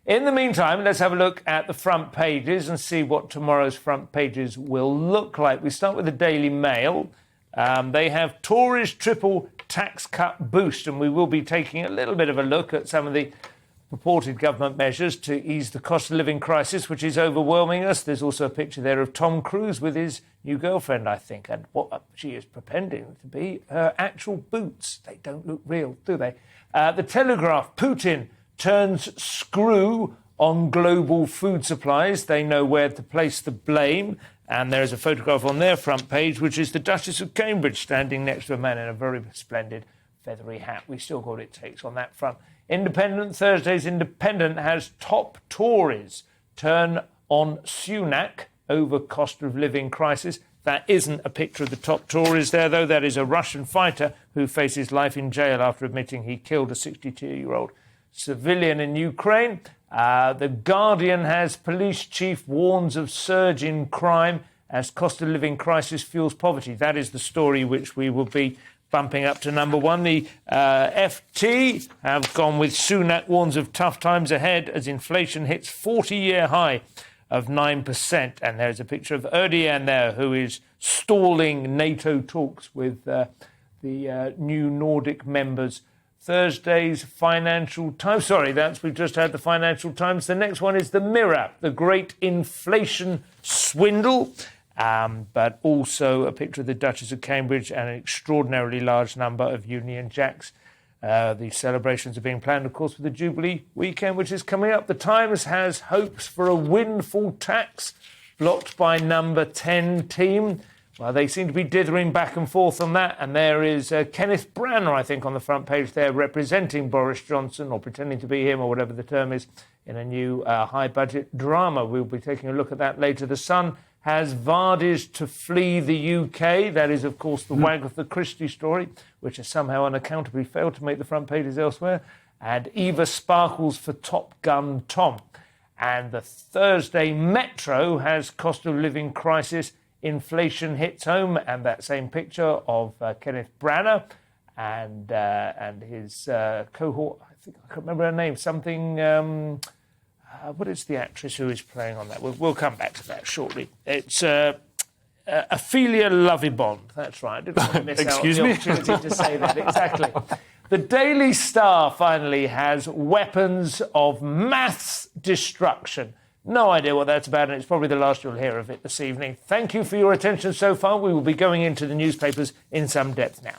In the meantime, let's have a look at the front pages and see what tomorrow's front pages will look like. We start with the Daily Mail. They have Tories triple tax cut boost, and we will be taking a little bit of a look at some of the purported government measures to ease the cost of living crisis, which is overwhelming us. There's also a picture there of Tom Cruise with his new girlfriend, I think, and what she is pretending to be her actual boots. They don't look real, do they? The Telegraph, Putin turns screw on global food supplies. They know where to place the blame. And there is a photograph on their front page, which is the Duchess of Cambridge standing next to a man in a very splendid feathery hat. We still got what it takes on that front. Independent, Thursday's Independent has top Tories turn on Sunak over cost of living crisis. That isn't a picture of the top Tories there, though. That is a Russian fighter who faces life in jail after admitting he killed a 62-year-old civilian in Ukraine. The Guardian has police chief warns of surge in crime as cost of living crisis fuels poverty. That is the story which we will be bumping up to number one. The FT have gone with Sunak warns of tough times ahead as inflation hits 40-year high of 9%. And there's a picture of Erdogan there, who is stalling NATO talks with the new Nordic members. Thursday's Financial Times. We've just had the Financial Times. The next one is the Mirror, the great inflation swindle, but also a picture of the Duchess of Cambridge and an extraordinarily large number of Union Jacks. The celebrations are being planned, of course, for the Jubilee weekend, which is coming up. The Times has hopes for a windfall tax blocked by number 10 team. Well, they seem to be dithering back and forth on that. And there is Kenneth Branagh, I think, on the front page there, representing Boris Johnson, or pretending to be him, or whatever the term is, in a new high-budget drama. We'll be taking a look at that later. The Sun has Vardys to flee the UK. That is, of course, the Wagatha Christie story, which has somehow unaccountably failed to make the front pages elsewhere. And Eva sparkles for Top Gun Tom. And the Thursday Metro has cost of living crisis. Inflation hits home, and that same picture of Kenneth Branagh and his cohort. I can't remember her name. What is the actress who is playing on that? We'll come back to that shortly. It's Ophelia Lovibond. That's right. I didn't want to miss out on the opportunity to say that. Exactly. The Daily Star finally has weapons of mass destruction. No idea what that's about, and it's probably the last you'll hear of it this evening. Thank you for your attention so far. We will be going into the newspapers in some depth now.